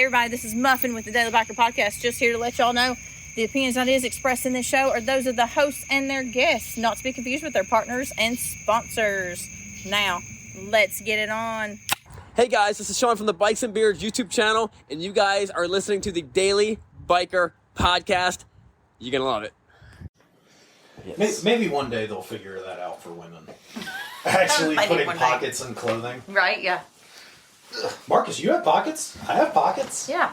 Hey everybody, this is Muffin with the Daily Biker Podcast. Just here to let y'all know the opinions and ideas expressed in this show are those of the hosts and their guests, not to be confused with their partners and sponsors. Now, let's get it on. Hey guys, this is Sean from the Bikes and Beards YouTube channel, and you guys are listening to the Daily Biker Podcast. You're gonna love it. Yes. Maybe one day they'll figure that out for women. Actually putting pockets in clothing. Right, yeah. Marcus, you have pockets? I have pockets. Yeah.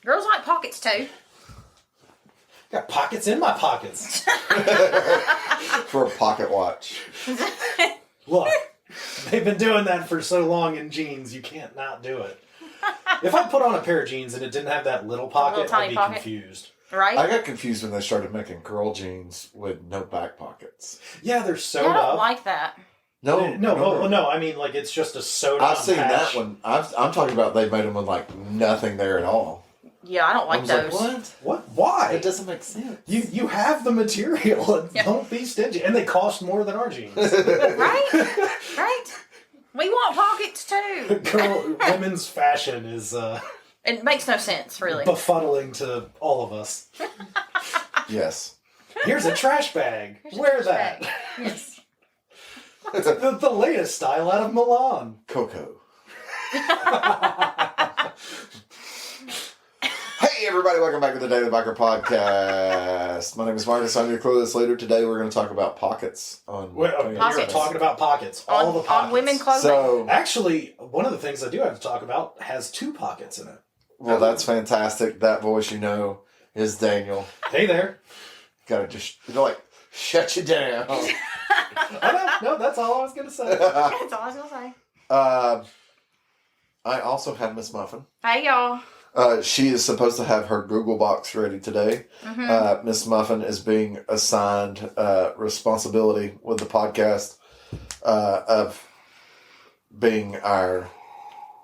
Girls like pockets too. Got pockets in my pockets. For a pocket watch. Look, they've been doing that for so long in jeans, you can't not do it. If I put on a pair of jeans and it didn't have that little pocket, I'd be confused. Right? I got confused when they started making girl jeans with no back pockets. Yeah, they're sewed up. I don't like that. No. I mean, like, it's just a sewed up I've seen patch. that one. I'm talking about they made them with like nothing there at all. Yeah, I don't like those. Like, What? Why? It doesn't make sense. You have the material. Yeah. Don't be stingy. And they cost more than our jeans. Right? Right? We want pockets too. Women's fashion is It makes no sense, really. befuddling to all of us. Yes. Here's a trash bag. Wear that. Yes. It's a The latest style out of Milan. Coco. Hey everybody, welcome back to the Daily Biker Podcast. My name is Marcus. I'm your clueless leader. Today we're going to talk about pockets on We're Pockets. talking about pockets. All the pockets. On women clothing. So, Actually, one of the things I do have to talk about has 2 pockets in it. well, that's fantastic. That voice you know is Daniel. Hey there. Gotta just, shut you down. No, that's all I was going to say. That's all I was going to say. I also have Miss Muffin. Hey, y'all. She is supposed to have her Google Box ready today. Mm-hmm. Miss Muffin is being assigned responsibility with the podcast of being our,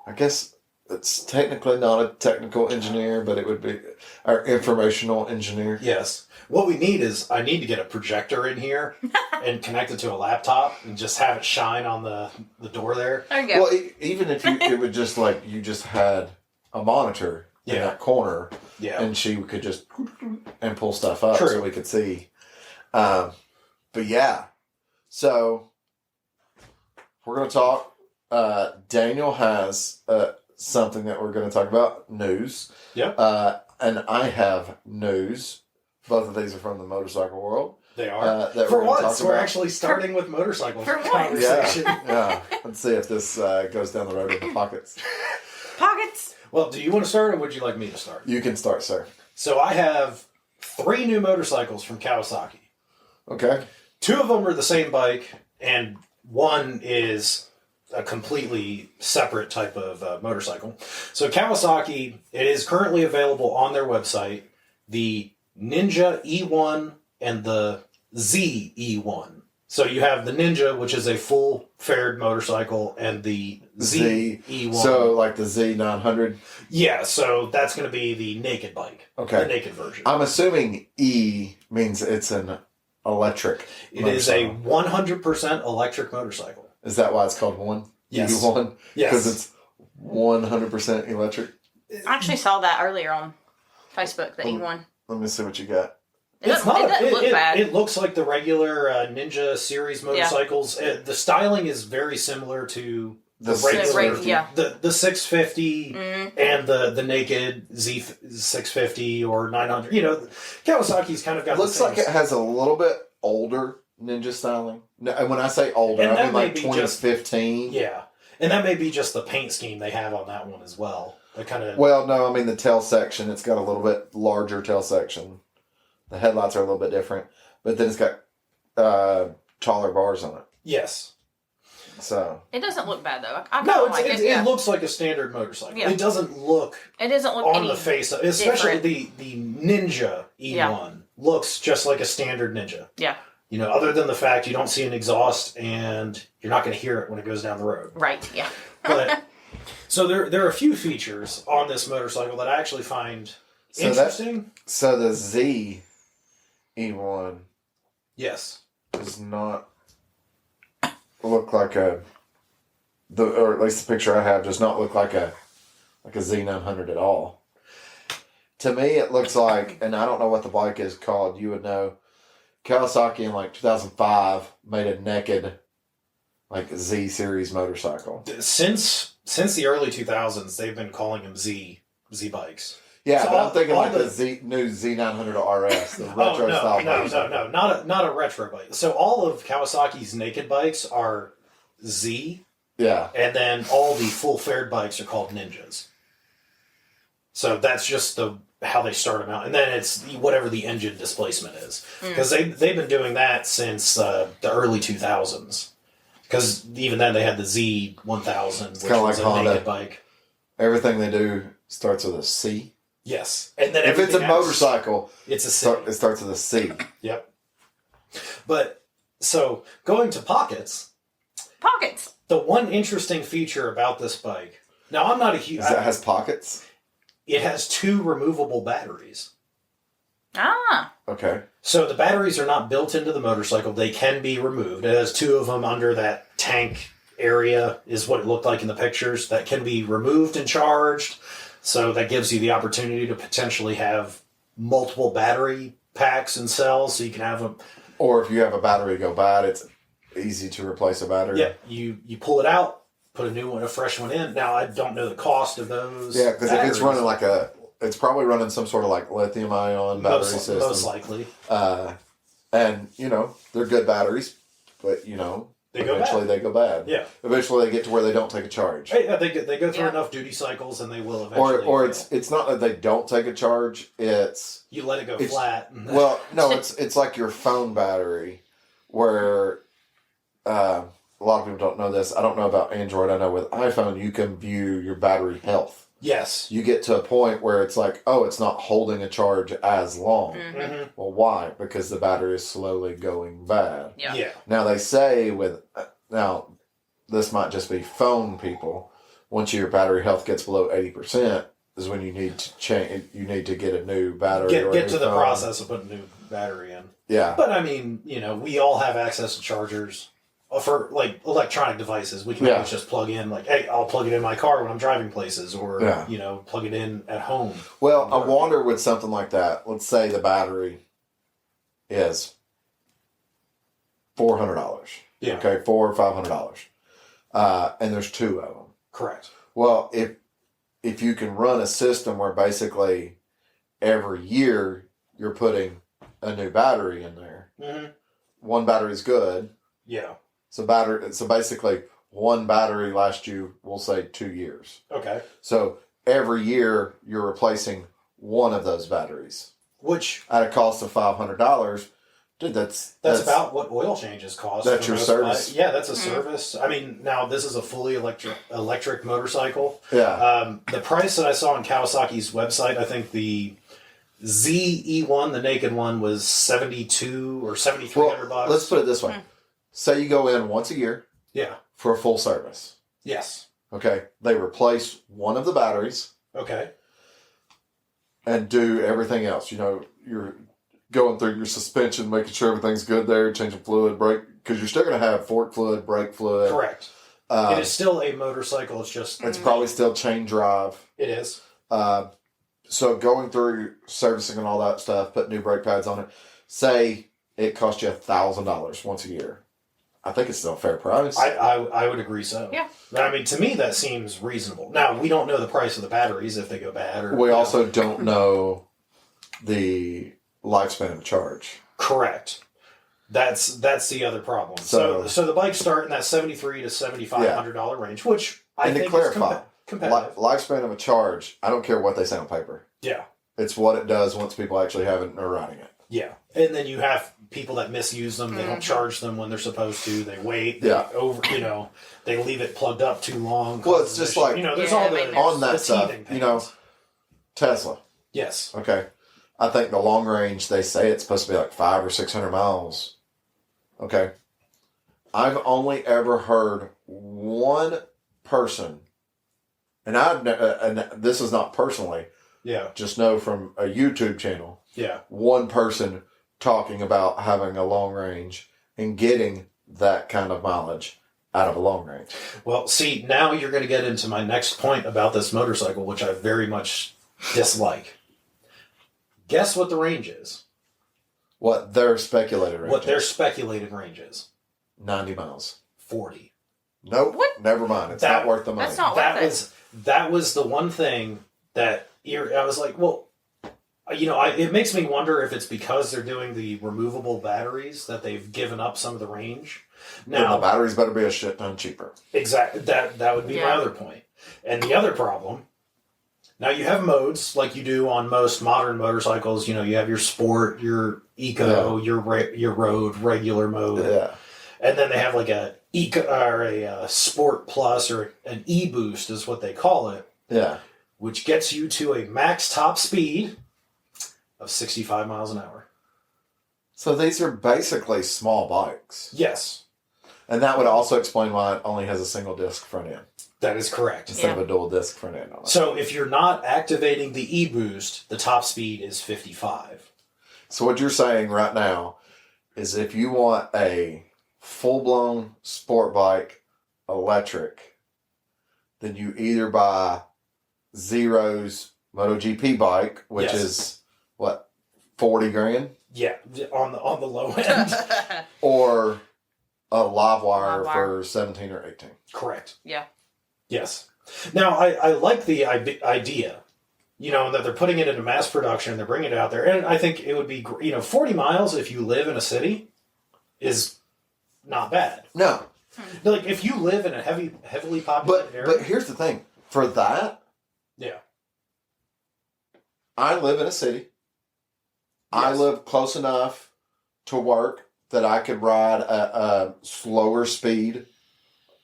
I guess it's technically not a technical engineer, but it would be our informational engineer. Yes. What we need is, I need to get a projector in here and connect it to a laptop and just have it shine on the door there. There you go. Well, even if it would just like you just had a monitor in Yeah. that corner, Yeah. and she could just and pull stuff up True. so we could see. But yeah, so we're going to talk. Daniel has something that we're going to talk about, news. Yep. And I have news. Both of these are from the motorcycle world. They are. that For we're gonna once, talk we're about. actually starting with motorcycle For once. conversation. Yeah. Let's see if this goes down the road of the pockets. Pockets. Well, do you want to start or would you like me to start? You can start, sir. So I have 3 new motorcycles from Kawasaki. Okay. 2 of them are the same bike, and 1 is a completely separate type of motorcycle. So Kawasaki, it is currently available on their website, the Ninja E1 and the Z E1. So you have the Ninja, which is a full-fared motorcycle, and the Z E1. So like the Z900. Yeah, so that's going to be the naked bike. Okay. The naked version. I'm assuming E means it's an electric. It is a motorcycle. 100% electric motorcycle. Is that why it's called one? Yes. E1? Yes. Because it's 100% electric. I actually saw that earlier on Facebook, the E1. Let me see what you got. It doesn't look bad. It looks like the regular Ninja series motorcycles. The styling is very similar to the regular, 650. Yeah. the 650 and the naked Z650 or 900. You know, Kawasaki's kind of got. Looks like it has a little bit older Ninja styling. No, and when I say older, And I that mean may like be 2015. Yeah, and that may be just the paint scheme they have on that one as well. The kind of Well, no, I mean the tail section. It's got a little bit larger tail section. The headlights are a little bit different, but then it's got taller bars on it. yes. So It doesn't look bad though. I No, like it. it looks like a standard motorcycle. Yeah. It doesn't look It doesn't look on any the face, especially the Ninja E1 Yeah. looks just like a standard Ninja. Yeah. You know, other than the fact you don't see an exhaust and you're not going to hear it when it goes down the road. Right. Yeah. But so there are a few features on this motorcycle that I actually find interesting. So the Z E1 Yes. does not look like or at least the picture I have does not look like a like a Z900 at all. To me, it looks like, and I don't know what the bike is called. You would know. Kawasaki in like 2005 made a naked, like Z series motorcycle. Since the early 2000s, they've been calling them Z bikes. Yeah, So but all- I'm thinking all like the new Z900 RS, the retro style motorcycle. no, not a retro bike. So all of Kawasaki's naked bikes are Z, Yeah, and then all the full fared bikes are called Ninjas. So that's just how they start them out, and then it's whatever the engine displacement is, because they've been doing that since the early 2000s. Because even then they had the Z1000, which kinda was like a Honda. naked bike. everything they do starts with a C. Yes, and then If it's a everything else, motorcycle, it's a C. it starts with a C. Yep. But so going to pockets, Pockets. the one interesting feature about this bike. Now I'm not a huge. It has pockets. It has 2 removable batteries. Ah. Okay. So the batteries are not built into the motorcycle. They can be removed. It has 2 of them under that tank area, is what it looked like in the pictures, that can be removed and charged. So that gives you the opportunity to potentially have multiple battery packs and cells, so you can have them. Or if you have a battery go bad, it's easy to replace a battery. Yeah, you pull it out, put a new one, a fresh one in. Now I don't know the cost of those. Yeah, because if it's batteries. running it's probably running some sort of like lithium ion battery system. most likely. And they're good batteries, but They go eventually bad. they go bad. Yeah. Eventually they get to where they don't take a charge. Yeah, they go through Yeah. enough duty cycles and they will eventually. Or fail. it's not that they don't take a charge. It's you let it go it's- flat. well, no, it's like your phone battery, where a lot of people don't know this. I don't know about Android. I know with iPhone you can view your battery health. yes. You get to a point where it's like, oh, it's not holding a charge as long. Mm-hmm. Well, why? Because the battery is slowly going bad. Yeah. Yeah. Now they say now this might just be phone people. Once your battery health gets below 80%, is when you need to change. You need to get a new battery. or a Get new to the phone. process of putting a new battery in. Yeah, But I mean, we all have access to chargers for like electronic devices. We can Yeah. always just plug in, like, hey, I'll plug it in my car when I'm driving places, or Yeah. plug it in at home. Well, I wonder with something like that. Let's say the battery is $400. Yeah. Okay, $400 or $500, and there's 2 of them. Correct. Well, if you can run a system where basically every year you're putting a new battery in there, Mm-hmm. one battery's good. Yeah. So basically one battery lasts you, we'll say, 2 years. Okay. So every year you're replacing one of those batteries Which at a cost of $500. Dude, that's about what oil changes cost. That's for your most service. bikes. Yeah, that's a service. I mean, now this is a fully electric motorcycle. yeah. The price that I saw on Kawasaki's website, I think the ZE1, the naked one, was $7,200 or $7,300 bucks. Let's put it this way. Say you go in once a year Yeah. for a full service. Yes. Okay. They replace one of the batteries Okay. and do everything else. You're going through your suspension, making sure everything's good there, changing fluid, brake, because you're still going to have fork fluid, brake fluid. Correct. It is still a motorcycle. It's just It's probably still chain drive. it is. So going through servicing and all that stuff, put new brake pads on it. Say it cost you $1,000 once a year. I think it's still a fair price. I would agree so. Yeah. I mean, to me, that seems reasonable. Now, we don't know the price of the batteries if they go bad. Or We also don't know the lifespan of a charge. Correct. That's the other problem. So- So the bikes start in that $7,300 to $7,500 range, which I And to think clarify, is competitive. Lifespan of a charge, I don't care what they say on paper. Yeah. It's what it does once people actually have it and are riding it. Yeah. And then you have people that misuse them. They don't charge them when they're supposed to. They wait. They Yeah. they leave it plugged up too long. Well, it's just like- there's Yeah, all I mean, the On that the stuff, teething pains. Tesla. Yes. Okay. I think the long range, they say it's supposed to be like 500 or 600 miles. Okay. I've only ever heard one person, and and this is not personally, Yeah. just know from a YouTube channel, Yeah. one person talking about having a long range and getting that kind of mileage out of a long range. Well, see, now you're going to get into my next point about this motorcycle, which I very much dislike. Guess what the range is? What their speculated range What their is. speculated range is? 90 miles. 40. Nope. What? Never mind. It's That- not worth the money. That's not That was the one thing that I was like, well, it makes me wonder if it's because they're doing the removable batteries that they've given up some of the range. And Now, the batteries better be a shit ton cheaper. exactly that would be my Yeah. other point. And the other problem, now you have modes like you do on most modern motorcycles. You have your sport, your eco, your road, regular mode, Yeah. and then they have like a eco or a sport plus or an e boost is what they call it, Yeah. which gets you to a max top speed of 65 miles an hour. So these are basically small bikes. Yes, And that would also explain why it only has a single disc front end that is correct. instead Yeah. of a dual disc front end on it. So if you're not activating the e boost, the top speed is 55. So what you're saying right now is if you want a full-blown sport bike electric, then you either buy Zero's MotoGP bike, which Yes. is what, 40 grand, Yeah, on the low end. or a Livewire Livewire. for 17 or 18. Correct. Yeah. Yes. Now, I like the idea, that they're putting it into mass production, they're bringing it out there, and I think it would be, 40 miles if you live in a city is not bad. No, Like, if you live in a heavily populated area. but here's the thing. For that, Yeah. I live in a city. I Yes. live close enough to work that I could ride a slower speed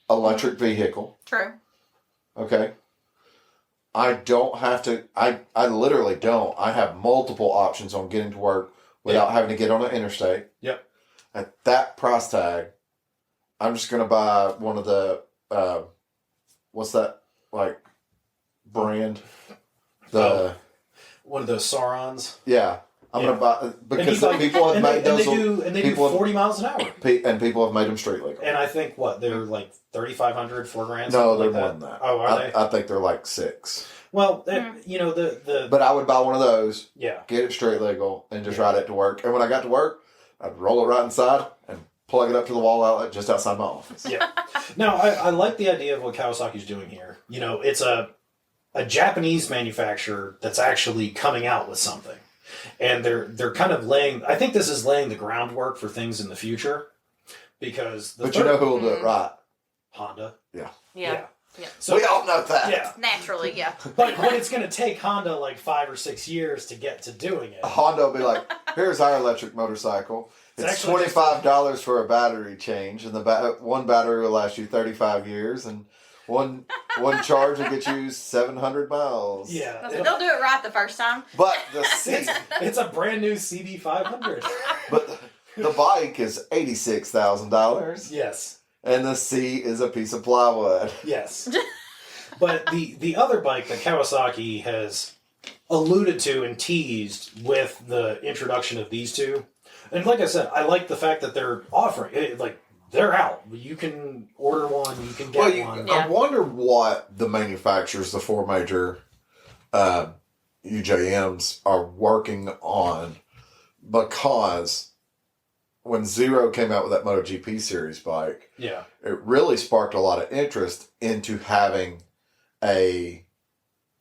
electric vehicle. True. Okay. I don't have to, I literally don't. I have multiple options on getting to work without having to get on an interstate. Yep. At that price tag, I'm just going to buy one of the, what's that, like, brand? One of those Saurons. Yeah. I'm Yeah. going to buy, because And people have made those, they do people have- 40 miles an hour. and people have made them street legal. And I think, they're like 3,500, $4,000? No, something they're like more that. than that. Oh, are they? I think they're like 6. Well, the But I would buy one of those, yeah. get it street legal, and just ride it to work. And when I got to work, I'd roll it right inside and plug it up to the wall outlet just outside my office. Yeah. Now, I like the idea of what Kawasaki's doing here. It's a Japanese manufacturer that's actually coming out with something. And they're kind of I think this is laying the groundwork for things in the future. Because But you know who will do it right? Honda. Yeah. Yeah. Yeah. So We all know that. yeah. Naturally, yeah. But it's going to take Honda like 5 or 6 years to get to doing it. Honda will be like, here's our electric motorcycle. It's It's actually $25 for a battery change, and one battery will last you 35 years, and one charge will get you 700 miles. Yeah. They'll do it right the first time. But the seat, It's a brand new CB500. but the bike is $86,000, Yes. and the seat is a piece of plywood. Yes. But the other bike that Kawasaki has alluded to and teased with the introduction of these two, and like I said, I like the fact that they're offering it, like they're out. You can order one, you can get one. Yeah. I wonder what the manufacturers, the 4 major UJMs, are working on, because when Zero came out with that MotoGP series bike, Yeah. it really sparked a lot of interest into having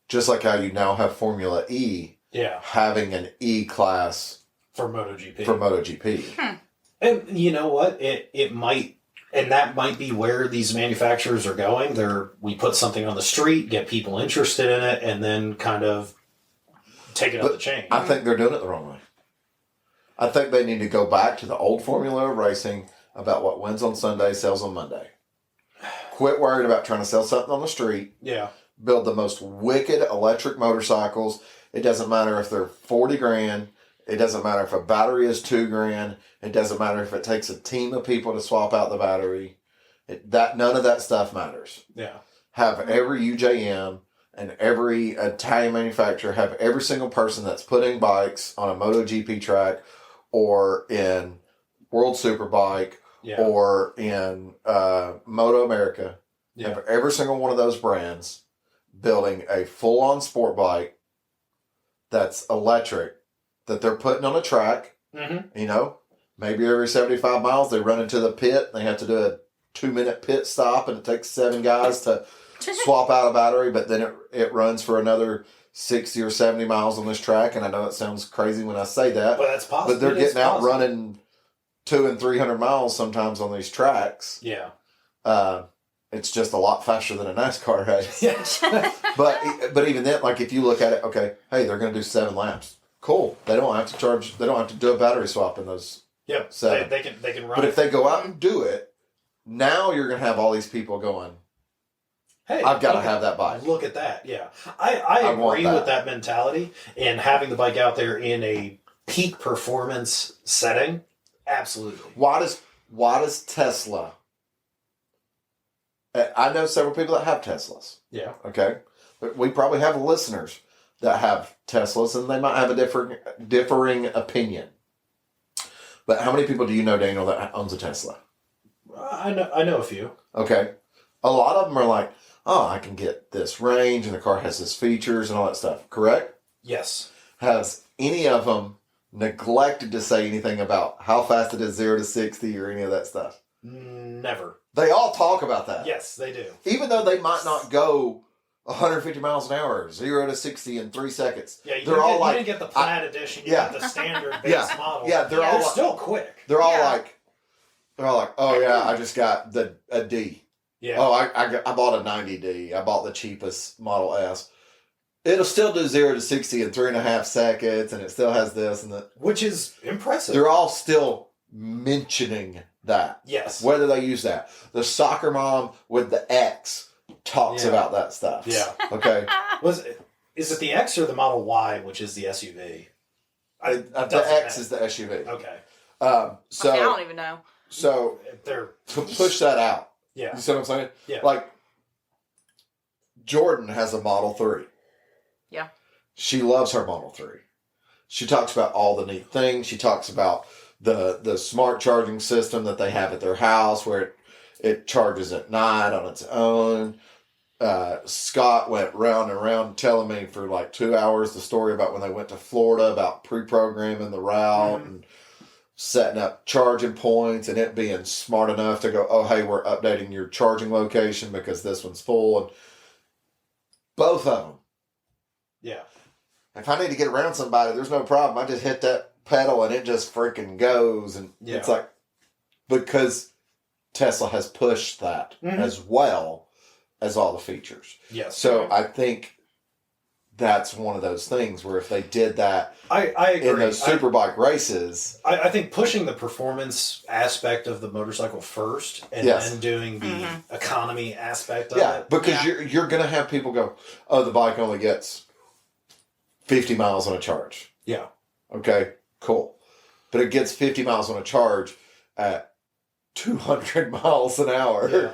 just like how you now have Formula E, Yeah. having an E class For MotoGP. for MotoGP. And you know what? It might, and that might be where these manufacturers are going. We put something on the street, get people interested in it, and then kind of take it up But the chain. I think they're doing it the wrong way. I think they need to go back to the old formula of racing about what wins on Sunday sells on Monday. Quit worried about trying to sell something on the street. Yeah. Build the most wicked electric motorcycles. It doesn't matter if they're 40 grand. It doesn't matter if a battery is 2 grand. It doesn't matter if it takes a team of people to swap out the battery. None of that stuff matters. Yeah. Have every UJM and every Italian manufacturer have every single person that's putting bikes on a MotoGP track or in World Superbike Yeah. or in Moto America, Yeah. have every single one of those brands building a full-on sport bike that's electric that they're putting on a track. Mm-hmm. You know, maybe every 75 miles they run into the pit. They have to do a 2-minute pit stop, and it takes 7 guys to swap out a battery. But then it runs for another 60 or 70 miles on this track. And I know it sounds crazy when I say that, But that's possible. but they're getting out running 200 and 300 miles sometimes on these tracks. Yeah. It's just a lot faster than a NASCAR race. Yeah. But even then, like if you look at it, okay, hey, they're going to do 7 laps. Cool. They don't have to charge. They don't have to do a battery swap in those. Yep. 7. They can run. But if they go out and do it, now you're going to have all these people going, hey, I've got to look have that bike. Look at that. Yeah. I want agree that. with that mentality, and having the bike out there in a peak performance setting. Absolutely. Why does Tesla? I know several people that have Teslas. Yeah. Okay, but we probably have listeners that have Teslas, and they might have a differing opinion. But how many people do you know, Daniel, that owns a Tesla? I know a few. Okay, a lot of them are like, oh, I can get this range, and the car has this features and all that stuff. Correct? Yes. Has any of them neglected to say anything about how fast it is 0 to 60 or any of that stuff? Never. They all talk about that. Yes, they do. Even though they might not go 150 miles an hour, 0 to 60 in 3 seconds. Yeah, you, they're didn't, all get, like, you didn't get the plaid edition. You yeah. got the standard base Yeah. model. Yeah, they're They're all like, still quick. they're all Yeah. like, oh yeah, I just got a D. Yeah. Oh, I bought a 90D. I bought the cheapest Model S. It'll still do 0 to 60 in 3.5 seconds, and it still has this and that. Which is impressive. They're all still mentioning that. Yes. Whether they use that. The soccer mom with the X talks Yeah. about that stuff. Yeah. Okay. Is it the X or the Model Y, which is the SUV? The X is the SUV. Okay. I don't even know. So They're to push that out. yeah. You see what I'm saying? Yeah. Like, Jordan has a Model 3. Yeah. She loves her Model 3. She talks about all the neat things. She talks about the smart charging system that they have at their house where it charges at night on its own. Scott went round and round telling me for like 2 hours the story about when they went to Florida about pre-programming the route and setting up charging points and it being smart enough to go, oh, hey, we're updating your charging location because this one's full. And both of them. Yeah. If I need to get around somebody, there's no problem. I just hit that pedal and it just freaking goes. And Yeah. it's like, because Tesla has pushed that as well as all the features. Yes. So I think that's one of those things where if they did that I agree. in those superbike races, I think pushing the performance aspect of the motorcycle first and Yes. then doing the economy aspect of yeah, it. because you're going to have people go, oh, the bike only gets 50 miles on a charge. Yeah. Okay, cool. But it gets 50 miles on a charge at 200 miles an hour. Yeah.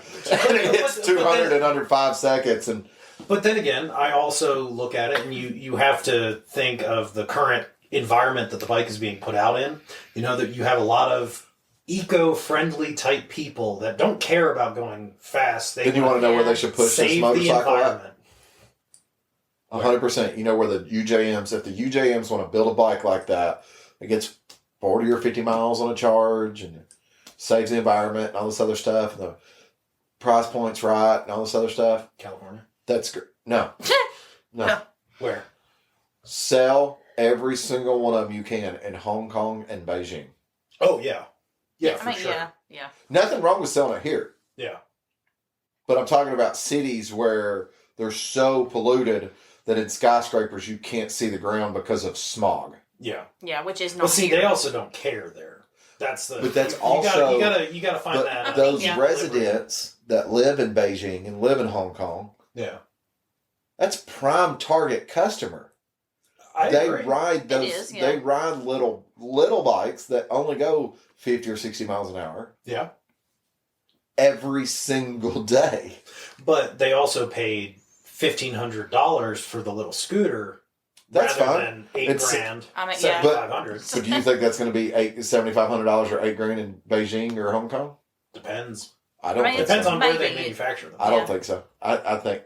And it hits But 200 then- in under 5 seconds. And But then again, I also look at it and you have to think of the current environment that the bike is being put out in. You know, that you have a lot of eco-friendly type people that don't care about going fast. They then you want to know where Yeah. they should push this save the motorcycle at? environment. 100%. You know where the UJMs, if the UJMs want to build a bike like that, it gets 40 or 50 miles on a charge and it saves the environment and all this other stuff, and the price point's right and all this other stuff. California. That's good. No. No. Where? Sell every single one of them you can in Hong Kong and Beijing. Oh, yeah. Yeah, for I mean, sure. yeah. Nothing wrong with selling it here. Yeah. But I'm talking about cities where they're so polluted that in skyscrapers you can't see the ground because of smog. Yeah. Yeah, which is not But see, here. they also don't care there. That's the. But that's you also you gotta find that. those Yeah. residents that live in Beijing and live in Hong Kong, Yeah. that's prime target customer. I They agree. ride those. is, yeah. They ride little bikes that only go 50 or 60 miles an hour Yeah. every single day. But they also paid $1,500 for the little scooter That's rather fine. than $8 It's- grand, I mean, yeah. $7,500. So do you think that's going to be $7,500 or $8,000 in Beijing or Hong Kong? Depends. I don't I mean, think Depends so. on where they Maybe. manufacture them. I don't Yeah. think so. I think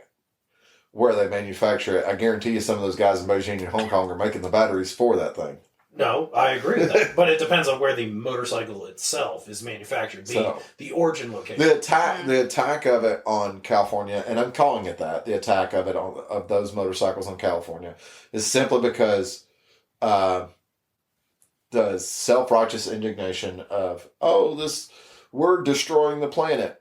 where they manufacture it, I guarantee you some of those guys in Beijing and Hong Kong are making the batteries for that thing. No, I agree with that. But it depends on where the motorcycle itself is manufactured. So- The origin location. The attack of it on California, and I'm calling it that, the attack of it of those motorcycles on California is simply because the self-righteous indignation of, we're destroying the planet.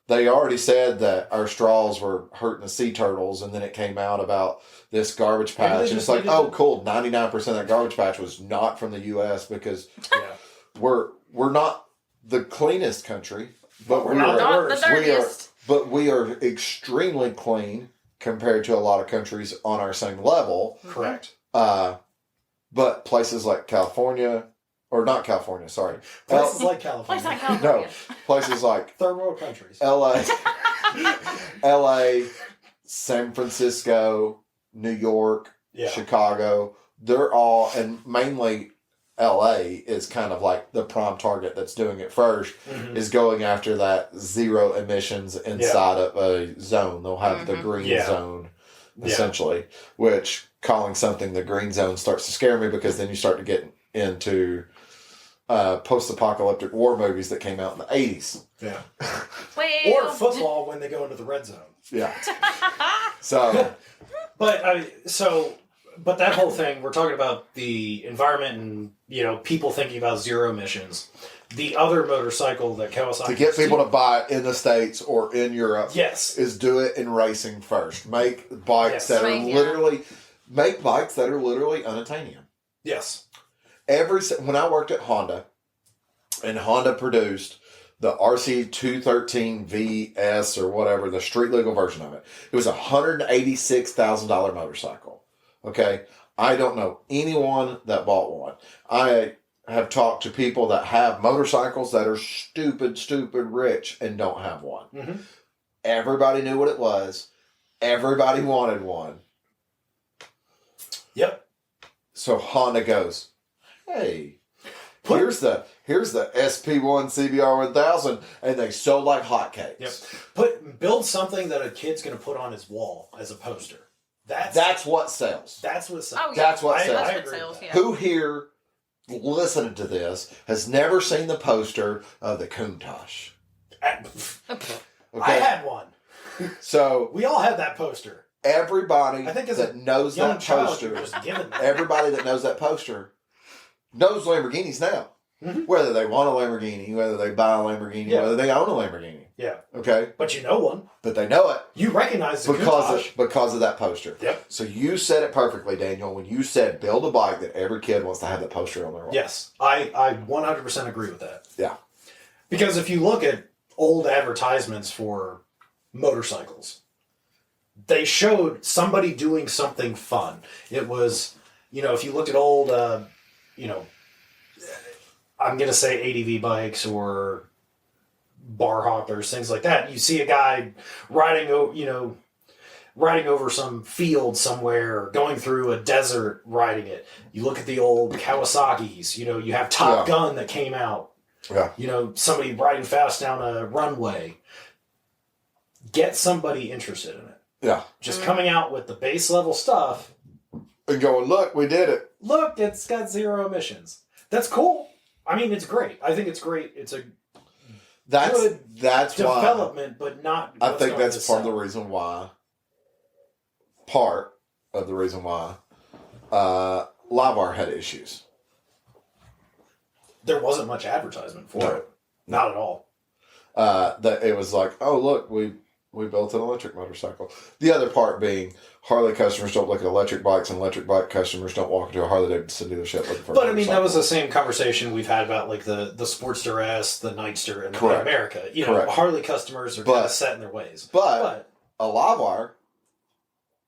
They already said that our straws were hurting the sea turtles, and then it came out about this garbage Maybe they patch. And just it's like, needed oh, to- cool, 99% of that garbage patch was not from the U.S. because yeah. we're not the cleanest country, but We're not the Not the worst. dirtiest. we are extremely clean compared to a lot of countries on our same level. Correct. But places like California, or not California, sorry, Places like California. Place like California. places like Third world countries. LA, LA, San Francisco, New York, Yeah. Chicago, they're all, and mainly LA is kind of like the prime target that's doing it first, Mhm. is going after that zero emissions inside of a zone. They'll have the green Yeah. zone, Yeah. essentially, which calling something the green zone starts to scare me because then you start to get into post-apocalyptic war movies that came out in the 80s. Yeah. Well, Or football when they go into the red zone. Yeah. So, But but that whole thing, we're talking about the environment and people thinking about zero emissions. The other motorcycle that Kawasaki to get people to buy it in the States or in Europe yes, is do it in racing first. Make bikes Yes. that are Right, yeah. literally unattainable. yes, When I worked at Honda, and Honda produced the RC213 VS or whatever, the street legal version of it, it was a $186,000 motorcycle. Okay, I don't know anyone that bought one. I have talked to people that have motorcycles that are stupid rich and don't have one. Mhm. Everybody knew what it was. Everybody wanted one. yep. So Honda goes, hey, here's the SP1 CBR 1000, and they sold like hotcakes. Yep. Build something that a kid's going to put on his wall as a poster. That's what sells. That's what. Oh, yeah. That's what I sells. That's agree what with sells, that. yeah. Who here listening to this has never seen the poster of the Countach? I Okay, had one. so We all had that poster. everybody I think as that a knows young that child, poster, you're just given that. everybody that knows that poster knows Lamborghinis now. Mhm. Whether they want a Lamborghini, whether they buy a Lamborghini, Yeah. whether they own a Lamborghini. Yeah, Okay, but you know one. but they know it You recognize the Countach. because of that poster. Yep. So you said it perfectly, Daniel, when you said build a bike that every kid wants to have that poster on their wall. Yes, I 100% agree with that. Yeah. Because if you look at old advertisements for motorcycles, they showed somebody doing something fun. It was, if you looked at old, I'm going to say ADV bikes or bar hoppers, things like that. You see a guy riding over some field somewhere, or going through a desert riding it. You look at the old Kawasaki's, you have Top Yeah. Gun that came out. Yeah. Somebody riding fast down a runway. Get somebody interested in it. Yeah. Just coming out with the base level stuff. And going, look, we did it. Look, it's got zero emissions. That's cool. I mean, it's great. I think it's great. It's a That's good why development, but not. I what's think going that's to part of sell. the reason why. Part of the reason why LiveWire had issues. There wasn't much advertisement for No. it. Not at all. That it was like, oh look, we built an electric motorcycle. The other part being Harley customers don't look at electric bikes, and electric bike customers don't walk into a Harley Davidson dealership looking for. A But I mean, that was motorcycle. the same conversation we've had about like the Sportster S, the Nightster, and Correct. America. Correct. Harley customers are kind But- of set in their ways. But a LiveWire,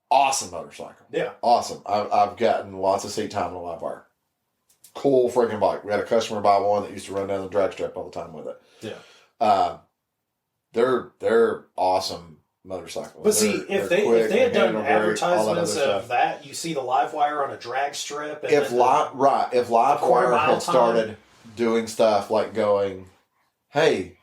awesome motorcycle. Yeah. Awesome. I've gotten lots of seat time on a LiveWire. Cool freaking bike. We had a customer buy one that used to run down the drag strip all the time with it. Yeah. They're awesome motorcycles. But see, if they had done handle great, all that other advertisements stuff. of that, you see the live wire on a drag strip. And If then if Livewire quarter-mile had time. started doing stuff like going, hey,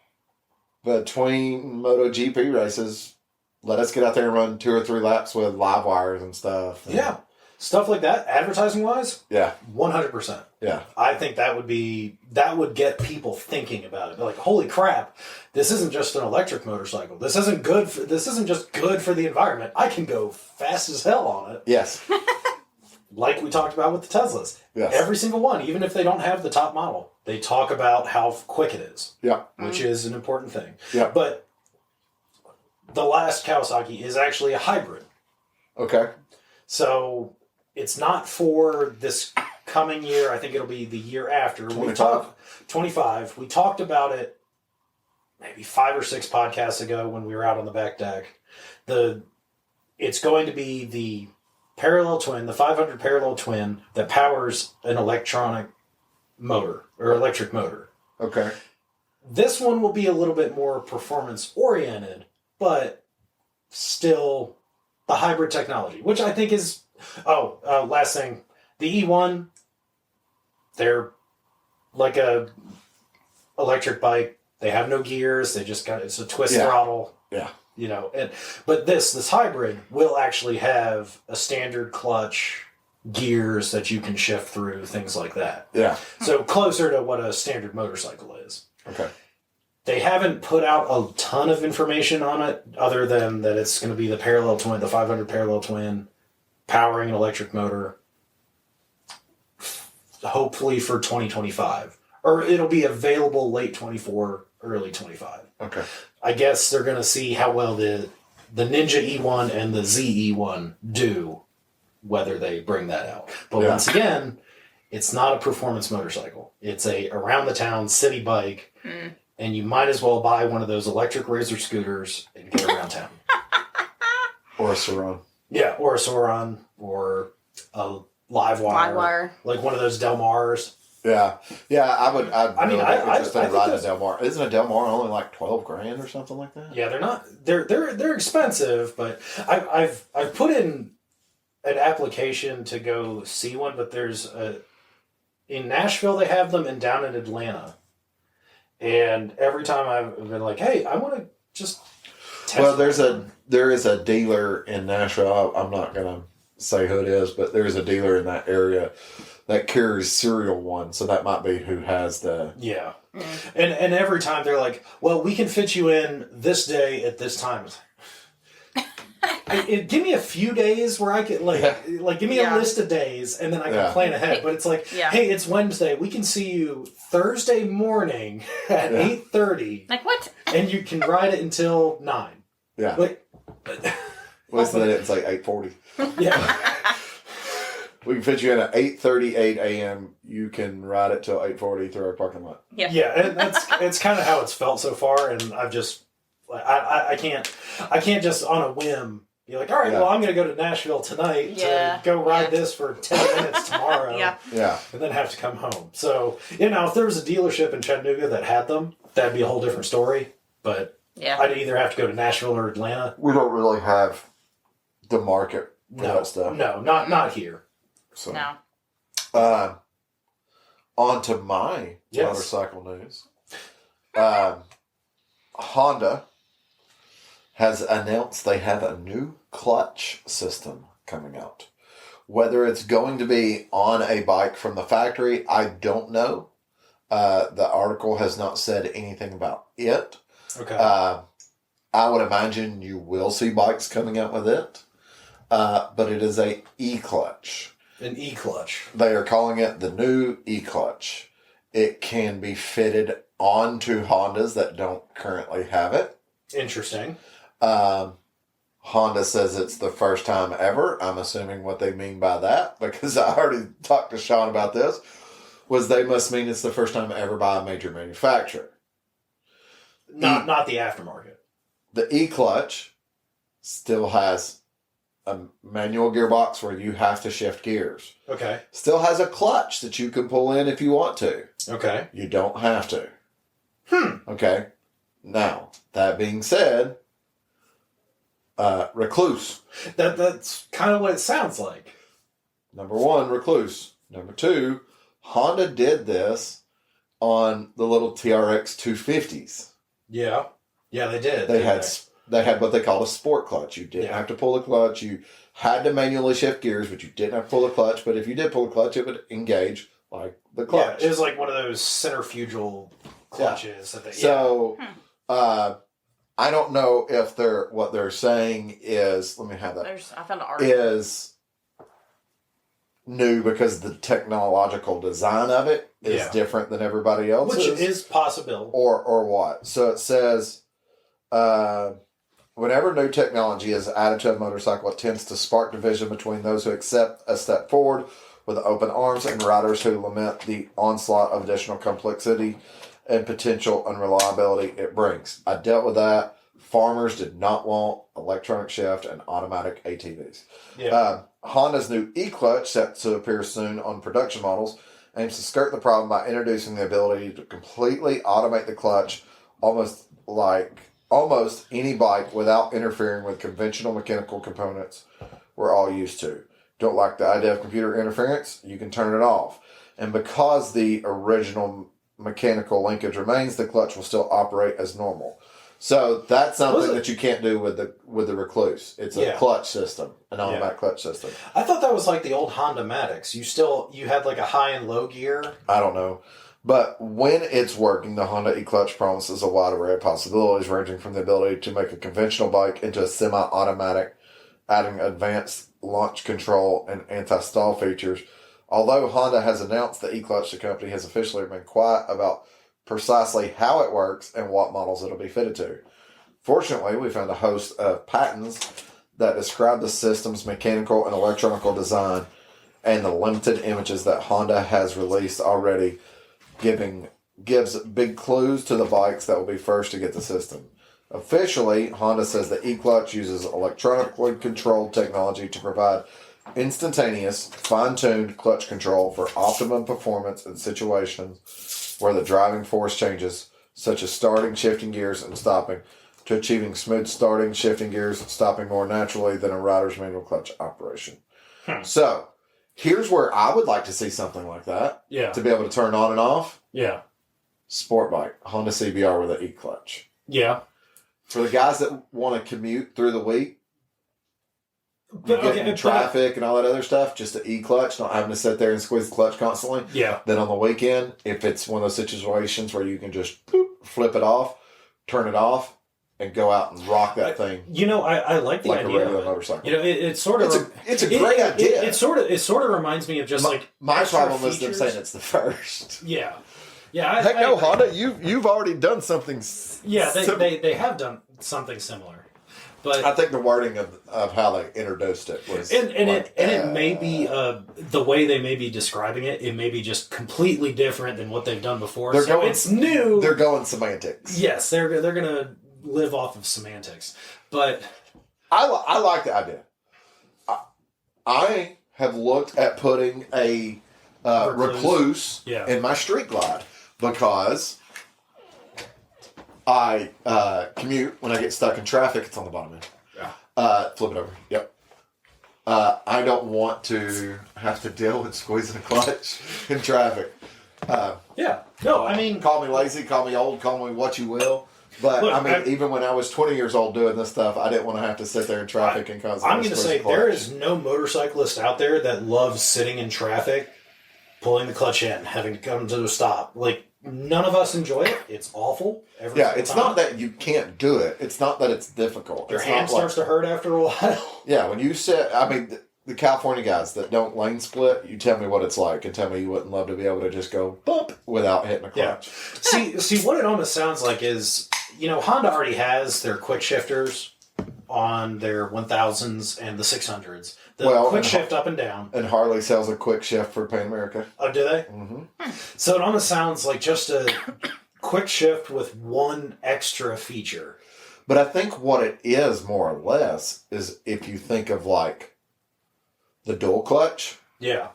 between MotoGP races, let us get out there and run 2 or 3 laps with live wires and stuff. And yeah, stuff like that, advertising wise, yeah, 100%. yeah, I think that would get people thinking about it. They're like, holy crap, this isn't just an electric motorcycle. This isn't just good for the environment. I can go fast as hell on it. yes, Like we talked about with the Teslas. yes, Every single one, even if they don't have the top model, they talk about how quick it is, yeah, which is an important thing. yeah. But the last Kawasaki is actually a hybrid. Okay, So it's not for this coming year. I think it'll be the year after. 25. We talked about it maybe 5 or 6 podcasts ago when we were out on the back deck. It's going to be the parallel twin, the 500 parallel twin that powers an electronic motor or electric motor. okay, This one will be a little bit more performance oriented, but still the hybrid technology, which I think is. Last thing, the E1, they're like a electric bike. They have no gears. They just it's a twist throttle. yeah, But this hybrid will actually have a standard clutch, gears that you can shift through, things like that. yeah, So closer to what a standard motorcycle is. okay, They haven't put out a ton of information on it other than that it's going to be the parallel twin, the 500 parallel twin, powering an electric motor, hopefully for 2025. Or it'll be available late 24, early 25. okay, I guess they're going to see how well the Ninja E1 and the ZE1 do, whether they bring that out. But once again, it's not a performance motorcycle. It's a around-the-town city bike, and you might as well buy one of those electric razor scooters and get around town. or a Saron. Yeah, or a Sauron, or a Livewire. Like one of those Del Mars. Yeah, yeah. I would. I I mean, mean, I just think ride a those- Del Mar. Isn't a Del Mar only like $12,000 or something like that? Yeah, they're not. They're expensive, but I've put in an application to go see one, but in Nashville they have them, and down in Atlanta. And every time I've been like, hey, I want to just test Well, there is a dealer in Nashville. I'm not gonna say who it is, but there's a dealer in that area that carries Serial One, so that might be who has the. Yeah. And every time they're like, well, we can fit you in this day at this time. Give me a few days where I could give me a list of days and then I can plan ahead. But it's like, hey, it's Wednesday. We can see you Thursday morning at 8:30. Like what? And you can ride it until 9. Yeah. Like, What's that? It's like 8:40. yeah. We can fit you in at 8:30, 8 a.m. You can ride it till 8:40 through our parking lot. Yeah. Yeah, and it's kind of how it's felt so far, and I've just I can't just on a whim be like, all right, well, I'm going to go to Nashville tonight to go ride this for 10 minutes tomorrow, Yeah. and then have to come home. So if there was a dealership in Chattanooga that had them, that'd be a whole different story. But I'd either have to go to Nashville or Atlanta. We don't really have the market for that stuff. No, not here. So. No. On to my motorcycle news. Honda has announced they have a new clutch system coming out. Whether it's going to be on a bike from the factory, I don't know. The article has not said anything about it. Okay. I would imagine you will see bikes coming out with it. But it is a E-clutch. An E-clutch. They are calling it the new E-clutch. It can be fitted onto Hondas that don't currently have it. Interesting. Honda says it's the first time ever. I'm assuming what they mean by that, because I already talked to Sean about this, was they must mean it's the first time ever by a major manufacturer. Not the aftermarket. The E-clutch still has a manual gearbox where you have to shift gears. Okay. Still has a clutch that you can pull in if you want to. Okay. You don't have to. Okay. Now, that being said, Recluse. That's kind of what it sounds like. Number one, Recluse. Number two, Honda did this on the little TRX 250s. Yeah. Yeah, they did. They had what they called a sport clutch. You didn't have to pull the clutch. You had to manually shift gears, but you didn't have to pull the clutch. But if you did pull the clutch, it would engage like the clutch. Yeah, it was like one of those centrifugal clutches that they. So, I don't know if what they're saying is. Let me have that. I found an article. Is new because the technological design of it is different than everybody else's, which is possible, or what. So it says, whenever new technology is added to a motorcycle, it tends to spark division between those who accept a step forward with open arms and riders who lament the onslaught of additional complexity and potential unreliability it brings. I dealt with that. Farmers did not want electronic shift and automatic ATVs. Yeah. Honda's new e-clutch, set to appear soon on production models, aims to skirt the problem by introducing the ability to completely automate the clutch almost any bike without interfering with conventional mechanical components we're all used to. Don't like the idea of computer interference? You can turn it off. And because the original mechanical linkage remains, the clutch will still operate as normal. So that's something that you can't do with the Recluse. It's a clutch system, an automatic clutch system. I thought that was like the old Honda Matics. You had like a high and low gear. I don't know. But when it's working, the Honda e-clutch promises a wide array of possibilities, ranging from the ability to make a conventional bike into a semi-automatic, adding advanced launch control and anti-stall features. Although Honda has announced the e-clutch, the company has officially remained quiet about precisely how it works and what models it'll be fitted to. Fortunately, we found a host of patents that describe the system's mechanical and electronical design, and the limited images that Honda has released already gives big clues to the bikes that will be first to get the system. Officially, Honda says the e-clutch uses electronically controlled technology to provide instantaneous, fine-tuned clutch control for optimum performance in situations where the driving force changes, such as starting, shifting gears, and stopping, to achieving smooth starting, shifting gears, and stopping more naturally than a rider's manual clutch operation. So, here's where I would like to see something like that. Yeah. To be able to turn on and off. Yeah. Sport bike, Honda CBR with an e-clutch. Yeah. For the guys that want to commute through the week, in traffic and all that other stuff, just an e-clutch, not having to sit there and squeeze the clutch constantly. Yeah. Then on the weekend, if it's one of those situations where you can just flip it off, turn it off, and go out and rock that thing. I like the like idea. a regular motorcycle. It's sort of it's a great idea. It sort of reminds me of just my problem is them saying it's the first. Yeah. Yeah. Heck no, Honda, you've already done something. Yeah, they have done something similar. But I think the wording of how they introduced it was, it may be the way they may be describing it. It may be just completely different than what they've done before. It's new. They're going semantics. Yes, they're gonna live off of semantics. But I like the idea. I have looked at putting a Recluse in my Street Glide because I commute when I get stuck in traffic. It's on the bottom end. Yeah. Flip it over. Yep. I don't want to have to deal with squeezing a clutch in traffic. Yeah. No, I mean, call me lazy, call me old, call me what you will. But look, even when I was 20 years old doing this stuff, I didn't want to have to sit there in traffic and constantly. I'm going to say there is no motorcyclist out there that loves sitting in traffic, pulling the clutch in, having to come to a stop. Like, none of us enjoy it. It's awful. It's not that you can't do it. It's not that it's difficult. Your hand starts to hurt after a while. Yeah, when you sit, the California guys that don't lane split, you tell me what it's like and tell me you wouldn't love to be able to just go bump without hitting a clutch. Yeah. See, what it almost sounds like is, Honda already has their quick shifters on their 1000s and the 600s. The quick shift up and down. And Harley sells a quick shift for Pan America. Oh, do they? Mm-hmm. So it almost sounds like just a quick shift with one extra feature. But I think what it is, more or less, is if you think of like the dual clutch. Yeah.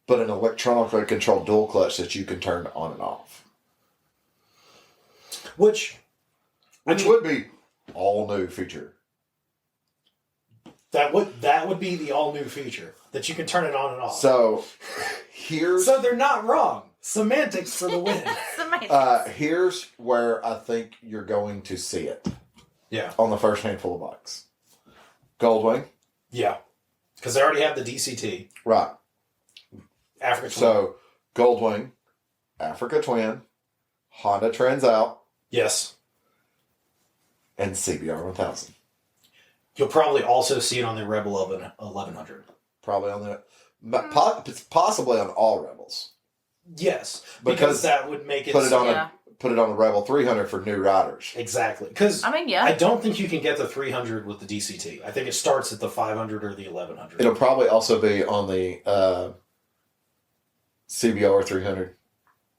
But an electronically controlled dual clutch that you can turn on and off. Which would be all new feature. That would be the all new feature that you can turn it on and off. So So they're not wrong. Semantics for the win. here's where I think you're going to see it Yeah. on the first handful of bikes. Goldwing, Yeah. Because they already have the DCT. right? Africa Twin. So Goldwing, Africa Twin, Honda Transalp, Yes. and CBR 1000. You'll probably also see it on the Rebel 1100. Probably on the possibly on all Rebels. Yes. Because Because that would make it... Put it on Yeah. put it on the Rebel 300 for new riders. Exactly. Because I mean, yeah. I don't think you can get the 300 with the DCT. I think it starts at the 500 or the 1100. It'll probably also be on the CBR 300,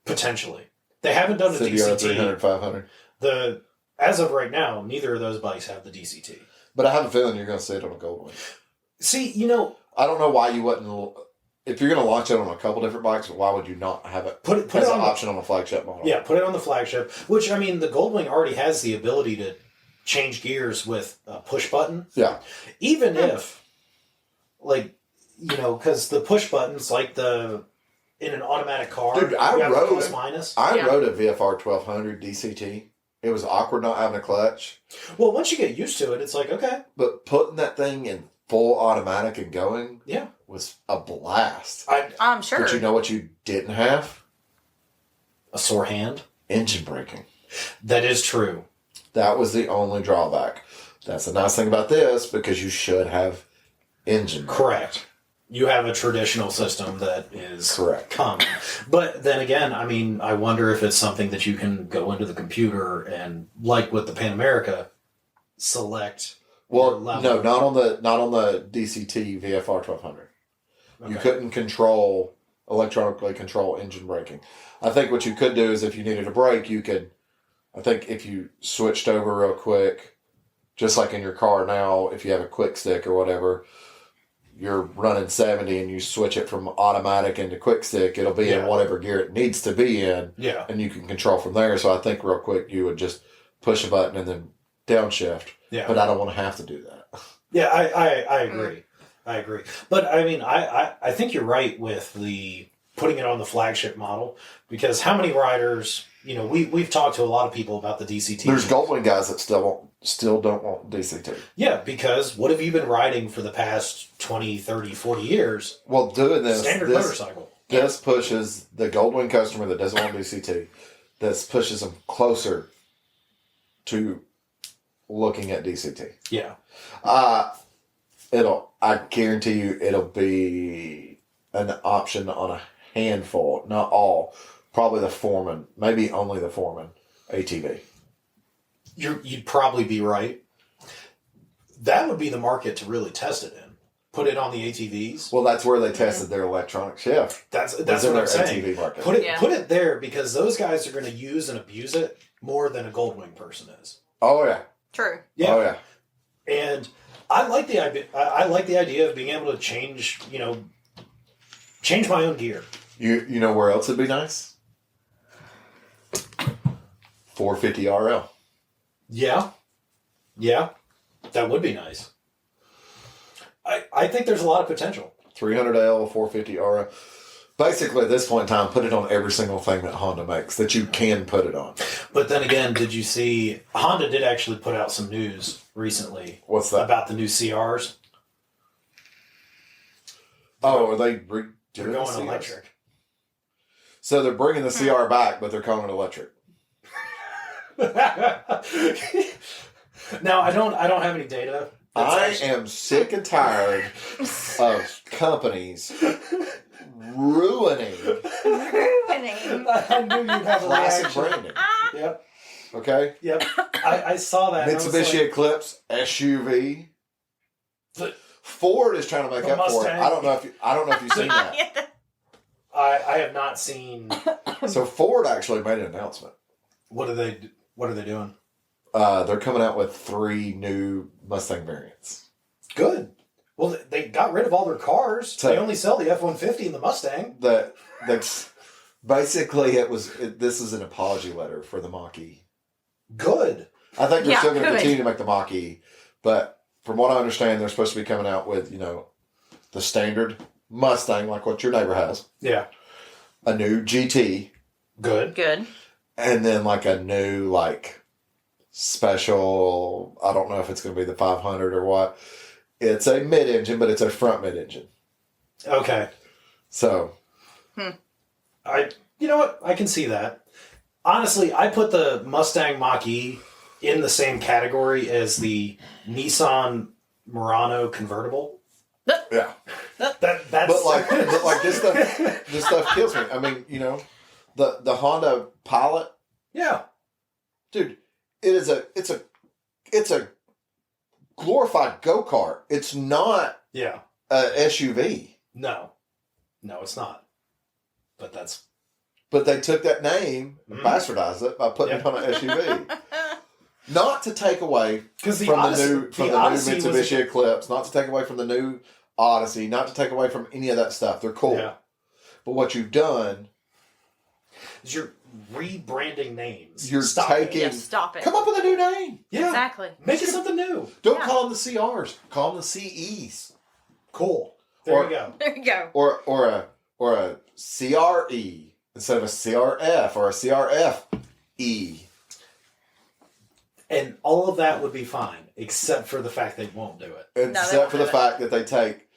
Potentially. They haven't done the CBR DCT. 300, 500. As of right now, neither of those bikes have the DCT. But I have a feeling you're going to see it on a Goldwing. See, I don't know why you wouldn't. If you're going to launch it on a couple different bikes, why would you not have it put as it an on option on a flagship model? Yeah, put it on the flagship. Which, I mean, the Goldwing already has the ability to change gears with a push button. Yeah. Even if, because the push buttons, in an automatic car, Dude, I you have the rode plus it. minus. I Yeah. rode a VFR 1200 DCT. It was awkward not having a clutch, Well, once you get used to it, it's like, okay, but putting that thing in full automatic and going yeah. was a blast. I'm sure. But you know what you didn't have? A sore hand. Engine braking. That is true. That was the only drawback. That's the nice thing about this, because you should have engine braking. Correct. You have a traditional system that is Correct. common. But then again, I mean, I wonder if it's something that you can go into the computer and, like with the Pan America, select. Well, your level. no, not on the DCT VFR 1200. You Okay. couldn't electronically control engine braking. I think what you could do is if you needed a brake, I think if you switched over real quick, just like in your car now, if you have a quick stick or whatever, you're running 70 and you switch it from automatic into quick stick, it'll be in Yeah. whatever gear it needs to be in, Yeah. and you can control from there. So I think real quick you would just push a button and then downshift. Yeah. But I don't want to have to do that. Yeah, I agree. I agree. But I mean, I think you're right with the putting it on the flagship model, because how many riders, we've talked to a lot of people about the DCT. There's Goldwing guys that still don't want DCT. Yeah, because what have you been riding for the past 20, 30, 40 years? Well, doing this, Standard motorcycle. this pushes the Goldwing customer that doesn't want DCT, this pushes them closer to looking at DCT. Yeah. I guarantee you it'll be an option on a handful, not all, probably the Foreman, maybe only the Foreman ATV. You'd probably be right. That would be the market to really test it in. Put it on the ATVs. Well, that's where they tested their electronic shift. That's in what their I'm saying. ATV market. Put it there, because those guys are going to use and abuse it more than a Goldwing person is. Oh yeah, True. Yeah. oh yeah. And I like the idea. I like the idea of being able to change my own gear. You know where else would be nice? 450 RL. Yeah, that would be nice. I think there's a lot of potential. 300L, 450 RL. Basically, at this point in time, put it on every single thing that Honda makes that you can put it on. But then again, did you see Honda did actually put out some news recently? What's that? About the new CRs? Oh, are they doing They're going the CRs? electric. So they're bringing the CR back, but they're calling it electric. Now I don't have any data. I am sick and tired of companies ruining I knew you'd have a classic reaction. branding. Yep. Okay? Yep. I saw that. and I was Mitsubishi like, Eclipse SUV. The- Ford is trying to make The up for it. Mustang. I don't know if you've seen that. I have not seen. So Ford actually made an announcement. What are they doing? They're coming out with 3 new Mustang variants. Good. Well, they got rid of all their cars. So- They only sell the F-150 and the Mustang. That's basically this is an apology letter for the Mach-E. Good. I think they're Yeah, still going to could. continue to make the Mach-E. But from what I understand, they're supposed to be coming out with, the standard Mustang, like what your neighbor has, Yeah. a new GT, Good. Good. and then like a new, like, special, I don't know if it's going to be the 500 or what. It's a mid-engine, but it's a front mid-engine. Okay. So, You know what? I can see that. Honestly, I put the Mustang Mach-E in the same category as the Nissan Murano convertible. yeah. That's But like this stuff kills me. I mean, the Honda Pilot, yeah. dude, it's a glorified go-kart. It's not Yeah. a SUV. No, it's not. But that's But they took that name and Mhm. bastardized it by putting it on an SUV. Not to take away because from the new Odyssey was Mitsubishi Eclipse, not to take away from the new Odyssey, not to take away from any of that stuff. They're cool. Yeah. But what you've done, is you're rebranding names. You're Stop taking- Yeah, stop it. come up with a new name. Yeah. Exactly. Make it something new. Don't Yeah. call them the CRs. Call them the CEs. Cool. There Or- you go. There you go. Or a CRE instead of a CRF or a CRFE. And all of that would be fine, except for the fact they won't do it. they Except won't for do the it. fact that they take.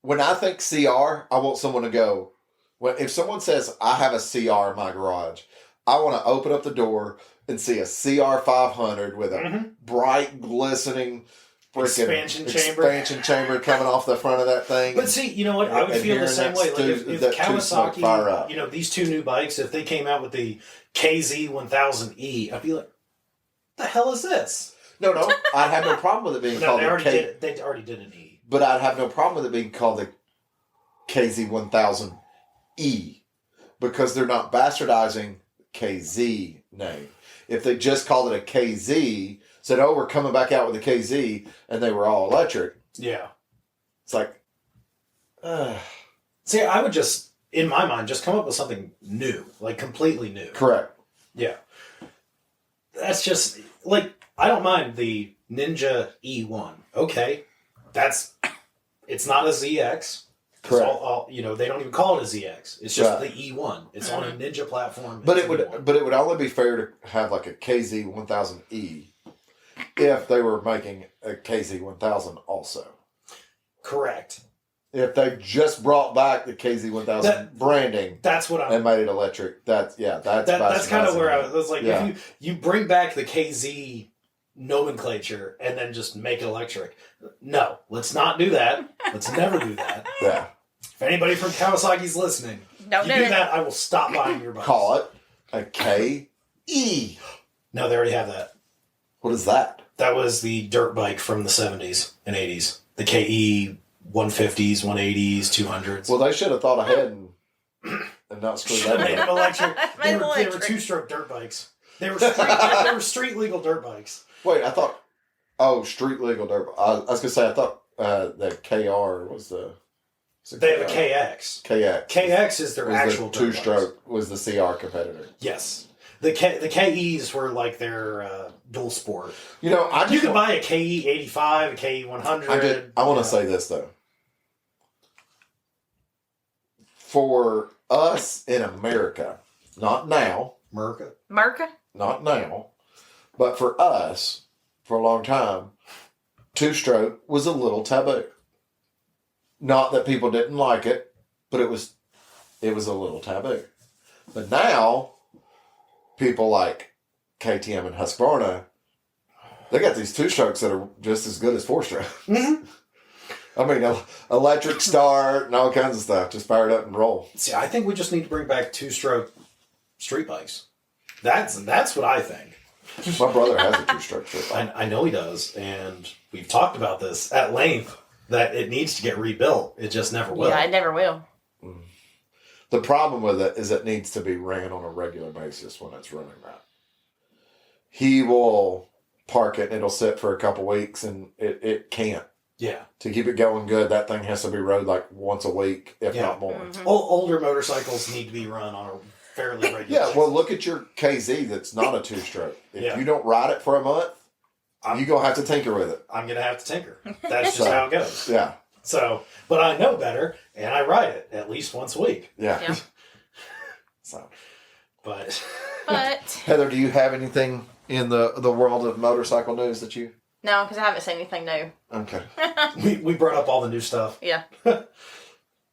When I think CR, I want someone to go. If someone says I have a CR in my garage, I want to open up the door and see a CR 500 with a Mhm. bright, glistening freaking Expansion chamber. coming off the front of that thing. But see, you know what? I would And feel the hearing same that way. Like if that two smoke fire up. Kawasaki, these two new bikes, if they came out with the KZ1000E, I'd be like, the hell is this? No, I'd have no problem with it being No, called they the already K. did it. They already did an E. But I'd have no problem with it being called the KZ1000E because they're not bastardizing KZ name. If they just called it a KZ, said, "Oh, we're coming back out with a KZ," and they were all electric, Yeah. it's like, See, I would just, in my mind, just come up with something new, like completely new. correct. Yeah. That's just, like, I don't mind the Ninja E1. Okay. It's not a ZX. It's Correct. all, they don't even call it a ZX. It's just Right. the E1. It's on a Ninja platform. But It's it would, E1. but it would only be fair to have like a KZ1000E if they were making a KZ1000 also. Correct. If they just brought back the KZ1000 branding That's what I'm. and made it electric, that's That's kind of where I was like, Yeah. if you bring back the KZ nomenclature and then just make it electric. No, let's not do that. Let's never do that. Yeah. If anybody from Kawasaki's listening, Don't if you do do it. that, I will stop buying your bikes. Call it a KE. No, they already have that. What is that? That was the dirt bike from the 70s and 80s. The KE 150s, 180s, 200s. Well, they should have thought ahead and not screwed Should have that made up. them electric. Made They them were electric. two-stroke dirt bikes. They were street legal dirt bikes. Wait, I thought. Oh, street legal dirt. I was gonna say I thought the KR was the. They have a KX. KX. KX is their was actual the dirt bikes. two-stroke was the CR competitor. Yes. The KEs were like their dual sport. You know, I You just could buy a KE 85, a KE 100. I want to say this though. For us in America, not now, Merca. Merca? not now, but for us, for a long time, two-stroke was a little taboo. Not that people didn't like it, but it was a little taboo. But now, people like KTM and Husqvarna, they got these two-strokes that are just as good as four-stroke. Mm-hmm. I mean, electric start and all kinds of stuff. Just fire it up and roll. See, I think we just need to bring back two-stroke street bikes. That's what I think. My brother has a two-stroke street bike. I know he does, and we've talked about this at length, that it needs to get rebuilt. It just never will. Yeah, I never will. The problem with it is it needs to be ran on a regular basis when it's running right. He will park it and it'll sit for a couple weeks and it can't. Yeah. To keep it going good, that thing has to be rode like once a week, if Yeah. not more. Mm-hmm. Older motorcycles need to be run on a fairly regular. Yeah, well, look at your KZ that's not a two-stroke. If Yeah. you don't ride it for a month, you're going to have to tinker with it. I'm going to have to tinker. That's just how it goes. Yeah, So, but I know better, and I ride it at least once a week. yeah. Yeah. So, But Heather, do you have anything in the world of motorcycle news that you... no, because I haven't seen anything new. Okay. We brought up all the new stuff. Yeah.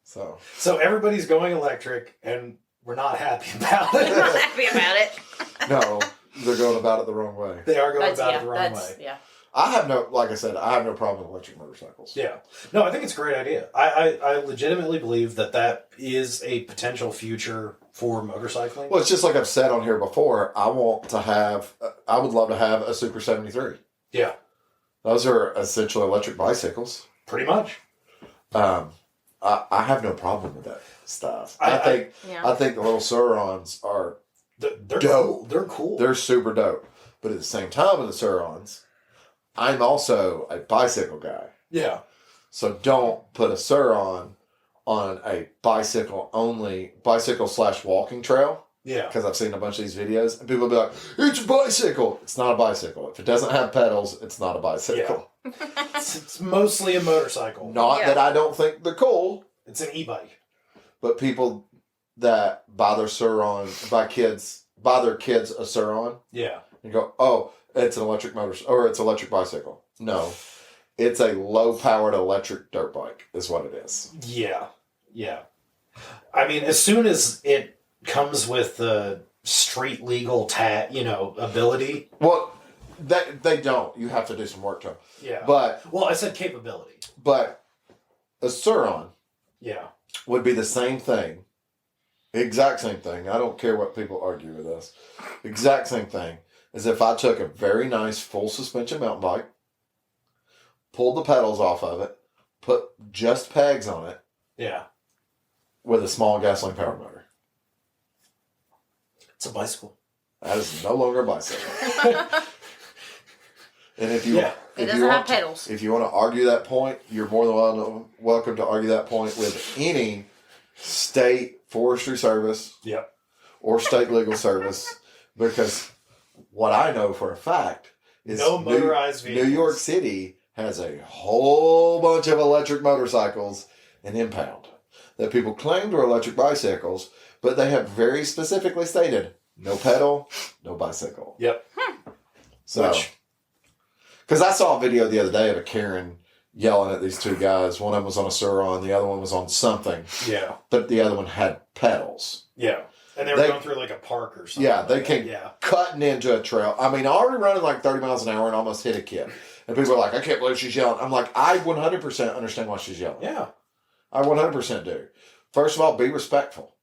So, So everybody's going electric, and we're not happy about I'm not it. happy about it. no, they're going about it the wrong way. They are going That's, about yeah, it the wrong that's, way. yeah. I have no, like I said, I have no problem with electric motorcycles. Yeah. No, I think it's a great idea. I legitimately believe that is a potential future for motorcycling. Well, it's just like I've said on here before. I would love to have a Super 73. Yeah, Those are essentially electric bicycles. pretty much. I have no problem with that stuff. I Yeah. I think the little Surons are They're Dope. cool. They're cool. they're super dope. But at the same time with the Surons, I'm also a bicycle guy. yeah. So don't put a Suron on a bicycle / walking trail. Yeah. Because I've seen a bunch of these videos and people will be like, it's a bicycle. It's not a bicycle. If it doesn't have pedals, it's not a bicycle. It's mostly a motorcycle. Not Yeah. that I don't think they're cool, It's an e-bike. but people that buy their kids a Suron Yeah. and go, oh, it's an electric it's electric bicycle. No, it's a low-powered electric dirt bike is what it is. Yeah. Yeah. I mean, as soon as it comes with the street legal ability. Well, they don't. You have to do some work to them. Yeah. But I said capability. a Suron Yeah. would be the same thing. Exact same thing. I don't care what people argue with us. Exact same thing as if I took a very nice full suspension mountain bike, pulled the pedals off of it, put just pegs on it Yeah. with a small gasoline powered motor. It's a bicycle. That is no longer a bicycle. And if you Yeah. It if doesn't you have want to- pedals. if you want to argue that point, you're more than welcome to argue that point with any state forestry service Yep. or state legal service, because what I know for a fact is No motorized New vehicles. York City has a whole bunch of electric motorcycles in impound that people claim to are electric bicycles, but they have very specifically stated no pedal, no bicycle. Yep. So, Which- because I saw a video the other day of a Karen yelling at these two guys. One of them was on a Suron, the other one was on something, Yeah. but the other one had pedals. Yeah. And they were going through like a park or something. Yeah, they like came that. Yeah. cutting into a trail. I mean, already running like 30 miles an hour and almost hit a kid. And people are like, I can't believe she's yelling. I'm like, I 100% understand why she's yelling. Yeah. I 100% do. First of all, be respectful.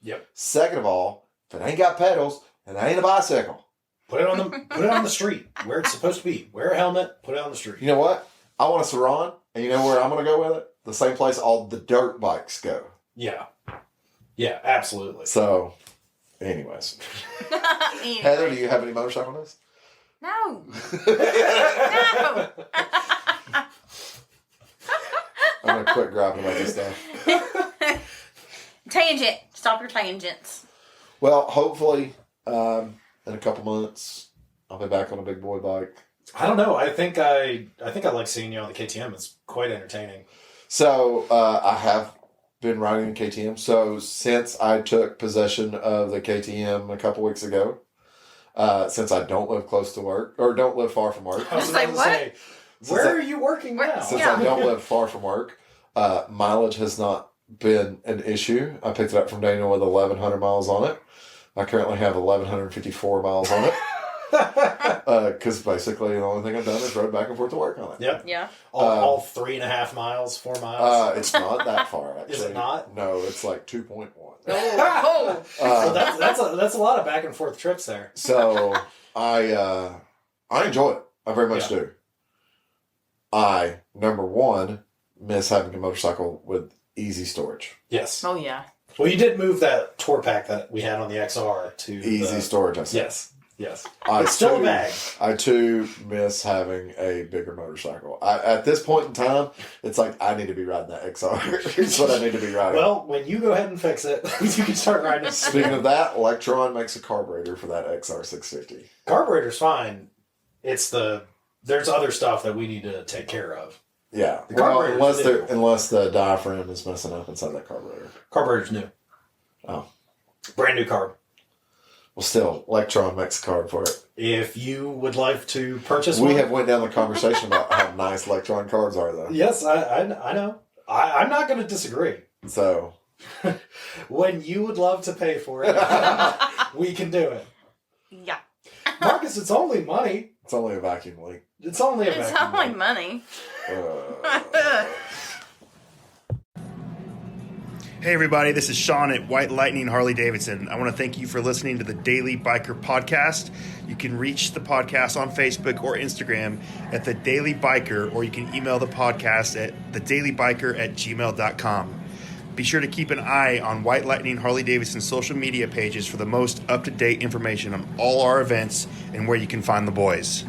Yep. Second of all, if it ain't got pedals, it ain't a bicycle. Put it on the street where it's supposed to be. Wear a helmet. Put it on the street. You know what? I want a Suron, and you know where I'm going to go with it? The same place all the dirt bikes go. Yeah. Yeah. Absolutely. So, anyways. Anyway. Heather, do you have any motorcycle news? No. No. I'm going to quit grabbing about this stuff. Tangent. Stop your tangents. Well, hopefully, in a couple months, I'll be back on a big boy bike. I don't know. I think I like seeing you on the KTM. It's quite entertaining. So, I have been riding the KTM. So, since I took possession of the KTM a couple weeks ago, since I don't live close to work, or don't live far from work, I was Say about to what? say, where are you working now? since Yeah. I don't live far from work, mileage has not been an issue. I picked it up from Daniel with 1,100 miles on it. I currently have 1,154 miles on it. Because basically the only thing I've done is rode back and forth to work on it. Yep. Yeah. All 3.5 miles, 4 miles. It's not that far, actually. Is it not? No, it's like 2.1. Oh. So that's a lot of back and forth trips there. So I enjoy it. I very much Yeah. do. I, number one, miss having a motorcycle with easy storage. Yes. Oh yeah. Well, you did move that tour pack that we had on the XR to Easy storage, I said. Yes. Yes. I It's still a too- bag. I too miss having a bigger motorcycle. At this point in time, it's like I need to be riding that XR. It's what I need to be riding. Well, when you go ahead and fix it, you can start riding it. Speaking of that, Electron makes a carburetor for that XR650. Carburetor's fine. There's other stuff that we need to take care of. Yeah. The Well, carburetor's new. unless the diaphragm is messing up inside that carburetor. Carburetor's new. Oh. Brand new carb. Well, still, Electron makes a carb for it. If you would like to purchase We one. have went down the conversation about how nice Electron carbs are, though. Yes, I know. I'm not going to disagree. So, When you would love to pay for it, we can do it. Yeah. Marcus, it's only money. it's only a vacuum leak. It's only a It's vacuum only leak. money. Hey everybody, this is Sean at White Lightning Harley Davidson. I want to thank you for listening to the Daily Biker Podcast. You can reach the podcast on Facebook or Instagram at The Daily Biker, or you can email the podcast at thedailybiker@gmail.com. Be sure to keep an eye on White Lightning Harley Davidson social media pages for the most up-to-date information on all our events and where you can find the boys.